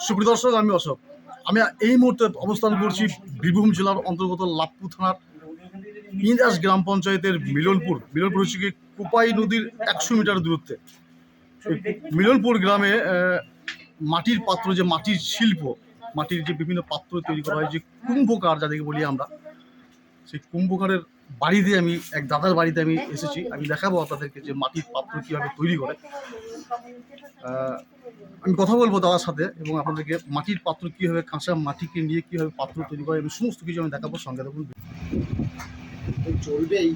সুপ্রিয় দর্শক, আমি অশোক। আমি এই মুহূর্তে অবস্থান করছি বীরভূম জেলার অন্তর্গত লাভপুর থানার ইন্দাস গ্রাম পঞ্চায়েতের মিলনপুর হচ্ছে কি কোপাই নদীর 100 মিটার দূরত্বে। মিলনপুর গ্রামে মাটির পাত্র, যে মাটির শিল্প, মাটির যে বিভিন্ন পাত্র তৈরি করা হয়, যে কুম্ভকার যাদেরকে বলি আমরা, সেই কুম্ভকারের বাড়িতে আমি এক দাদার বাড়িতে আমি এসেছি। আমি দেখাবো আপনাদেরকে যে মাটির পাত্র কীভাবে তৈরি করে। আমি কথা বলবো দাদার সাথে এবং আপনাদেরকে মাটির পাত্র কীভাবে, কাঁচা মাটিকে নিয়ে কীভাবে পাত্র তৈরি করে, আমি সমস্ত কিছু আমি দেখাবো। সঙ্গে দেখুন চলবেই।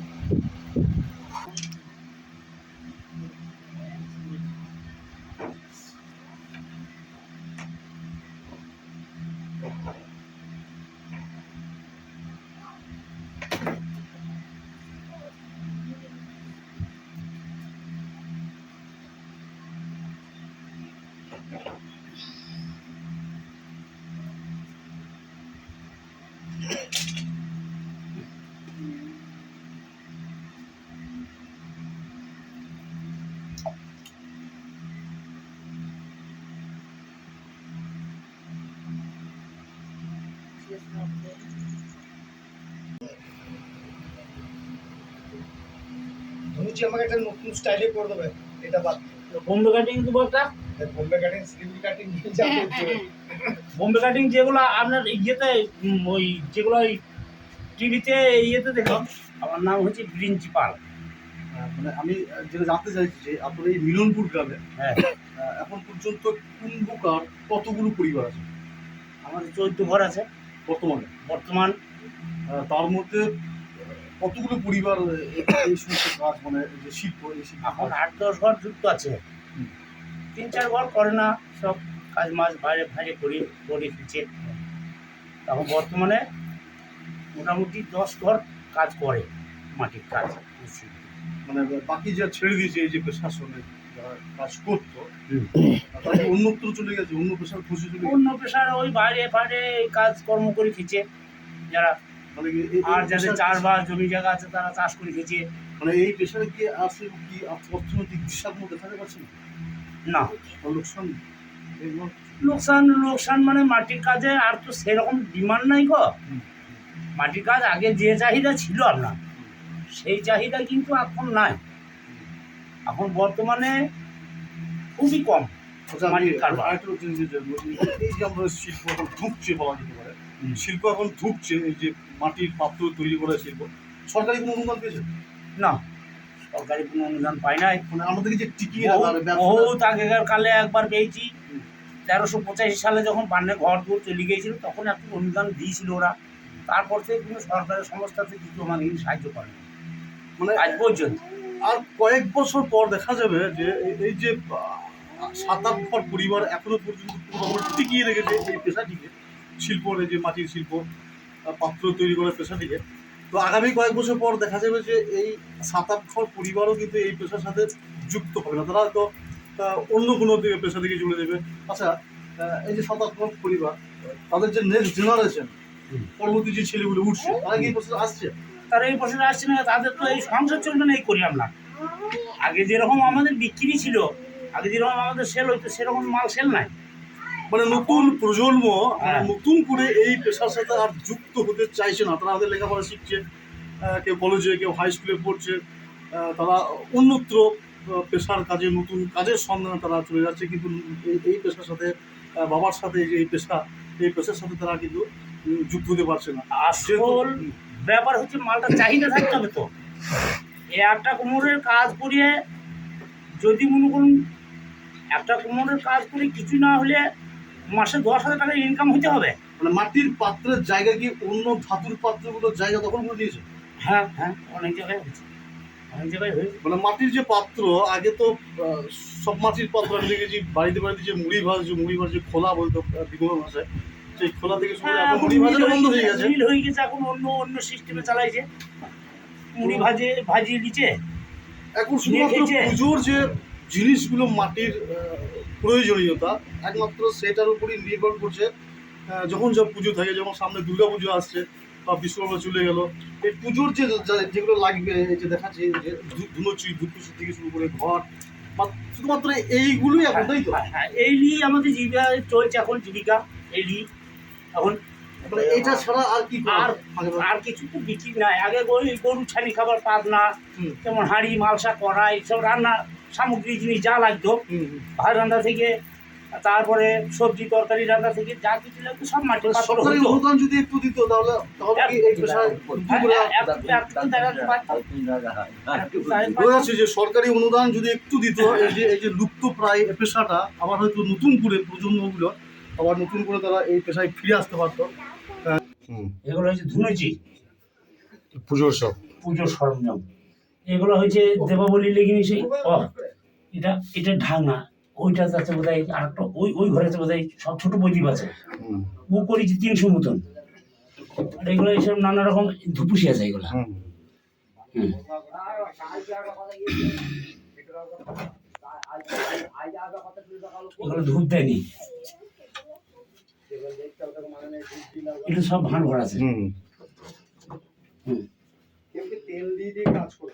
ধনুচি আমাকে একটা নতুন স্টাইলে করে দেবে, এটা বাদ। বোম্বে কাটিং দেবো একটা, Bombay cutting, sleeve cutting, Bombay cutting যেগুলো আপনার ইয়েতে, ওই যেগুলো টিভিতে ইয়েতে দেখলাম। আমার নাম হচ্ছে প্রিন্সিপাল। মানে আমি যেটা জানতে চাইছি যে আপনার এই মিলনপুর গ্রামে হ্যাঁ, এখন পর্যন্ত কুম্ভকার কতগুলো পরিবার আছে? আমাদের 14 ঘর আছে বর্তমান। তার মধ্যে কতগুলো পরিবার এই সমস্ত কাজ, মানে যে শিল্প, এই শিল্প এখন 8-10 ঘর যুক্ত আছে। 3-4 ঘর করে না, সব কাজ মাছ বাইরে বাইরে করে ফিরছে। তখন বর্তমানে মোটামুটি 10 ঘর কাজ করে, মাটির কাজ। মানে বাকি যা ছেড়ে দিয়েছে, এই যে প্রশাসনে যারা কাজ করতো তারা অন্যত্র চলে গেছে, অন্য পেশার খুঁজে চলে গেছে। অন্য পেশার ওই বাইরে বাইরে কাজ কর্ম করে খেয়েছে যারা। মানে আর যাদের চারবার জমি জায়গা আছে তারা চাষ করে খেয়েছে। মানে এই পেশায় কি আসে কি অর্থনৈতিক দিশাগুলো দেখা যাচ্ছে না, লোকসান। লোকসান মানে মাটির কাজে আর তো সেরকম ডিমান্ড নাই গো। মাটির কাজ আগে যে চাহিদা ছিল আপনার, সেই চাহিদা কিন্তু এখন নাই। এখন বর্তমানে খুবই কম মাটির কারবার। এই যে আমরা শিল্প এখন ঢুকছে বলা যেতে পারে, শিল্প এখন ঢুকছে, এই যে মাটির পাত্র তৈরি করা শিল্প, সরকারি কোনো অনুদান পেয়েছে না? সরকারি কোনো অনুদান পাই নাই। মানে আমাদেরকে যে টিকিয়ে বহুত আগেকার কালে একবার পেয়েছি। 1385 সালে যখন বান্নে ঘর দূর চলে গিয়েছিল, তখন একটু অনুদান দিয়েছিল ওরা। তারপর থেকে কোনো সরকারের সংস্থা থেকে কিছু আমাদের সাহায্য করে, মানে আজ পর্যন্ত। আর কয়েক বছর পর দেখা যাবে যে এই যে 7-8 ঘর পরিবার এখনো পর্যন্ত টিকিয়ে রেখেছে এই পেশাটিকে, শিল্পর, এই যে মাটির শিল্প, পাত্র তৈরি করার পেশাটিকে। তো আগামী কয়েক বছর পর দেখা যাবে যে এই 7-8 ঘর পরিবারও কিন্তু এই পেশার সাথে যুক্ত হবে না, তারা হয়তো অন্য কোনো পেশা থেকে চলে যাবে। আচ্ছা, এই যে 7-8 ঘর পরিবার, তাদের যে নেক্সট জেনারেশন, পরবর্তী যে ছেলেগুলো উঠছে, তারা কি এই পেশা আসছে? তারা এই বছর আসছে না, তাদের তো এই সংসার চলবে না এই করি আমরা। আগে যেরকম আমাদের বিক্রি ছিল, আগে যেরকম আমাদের সেল হইতো, সেরকম মাল সেল নাই। মানে নতুন প্রজন্ম নতুন করে এই পেশার সাথে আর যুক্ত হতে চাইছে না। তারা আমাদের লেখাপড়া শিখছে, কেউ কলেজে, কেউ হাই স্কুলে পড়ছে, তারা অন্যত্র পেশার কাজে, নতুন কাজের সন্ধানে তারা চলে যাচ্ছে। কিন্তু এই পেশার সাথে, বাবার সাথে, যে এই পেশার সাথে তারা কিন্তু যুক্ত হতে পারছে না। আসল ব্যাপার হচ্ছে মালটা চাহিদা থাকতে হবে। তো একটা কোমরের কাজ করিয়ে, যদি মনে করুন একটা কোমরের কাজ করে কিছু না হলে মাসে 10,000 টাকা ইনকাম হতে হবে। মানে মাটির পাত্রের জায়গা কি অন্য ধাতুর পাত্রগুলোর জায়গা দখল করে দিয়েছে? হ্যাঁ, অনেক জায়গায় হয়েছে, অনেক জায়গায় হয়েছে। মানে মাটির যে পাত্র, আগে তো সব মাটির পাত্র আমি দেখেছি বাড়িতে যে মুড়ি ভাজ যে খোলা বলতো বিভিন্ন ভাষায়, সেই খোলা থেকে শুরু করে মুড়ি ভাজা বন্ধ হয়ে গেছে। মিল হয়ে গেছে, এখন অন্য সিস্টেমে চালাইছে, মুড়ি ভাজিয়ে দিচ্ছে। এখন শুধুমাত্র পুজোর যে জিনিসগুলো মাটির প্রয়োজনীয়তা, একমাত্র সেটার উপরই নির্ভর করছে। যখন সব পুজো থাকে, যেমন সামনে দুর্গা পুজো আসছে, বিশ্বকর্মা চলে গেল, এই পুজোর যেগুলো লাগবে, এই যে দেখাচ্ছে যে ধুনুচি ধূপকুচি থেকে শুরু করে ঘট, শুধুমাত্র এইগুলোই এখন, তাই তো? হ্যাঁ, এই নিয়ে আমাদের জীবিকা চলছে এখন, জীবিকা এই নিয়ে এখন। মানে এটা ছাড়া আর কি আর আর কিছু তো বিক্রি নাই। আগে ওই গরু ছানি খাবার পাতনা, যেমন হাঁড়ি মালসা কড়াই সব রান্না সামগ্রী জিনিস যা লাগতো, ভাত রান্না থেকে তারপরে সবজি তরকারি রান্না থেকে যা কিছু লাগতো সব মাটি পাত্র সরকারি হতো। অনুদান যদি একটু দিত তাহলে কি এই পেশায় বোঝা যাচ্ছে যে সরকারি অনুদান যদি একটু দিত, এই যে লুপ্ত প্রায় এই পেশাটা আবার হয়তো নতুন করে প্রজন্মগুলো আবার নতুন করে তারা এই পেশায় ফিরে আসতে পারতো। এগুলো হচ্ছে ধুনুচি, পুজোর সব পুজোর সরঞ্জাম। এগুলো হচ্ছে দেবাবলী লেগিনি সেই এটা এটা ঢাকনা, ওইটা আছে বোধ হয় আর একটা, ওই ঘরে আছে বোধ হয় সব ছোট প্রদীপ আছে, ও করেছি 300 মতন। আর এগুলো এইসব নানা রকম ধুপুসি আছে এগুলো। এগুলো ধূপ দেয়নি, এটা সব ভান ভরা আছে। তেল দিয়ে কাজ করে।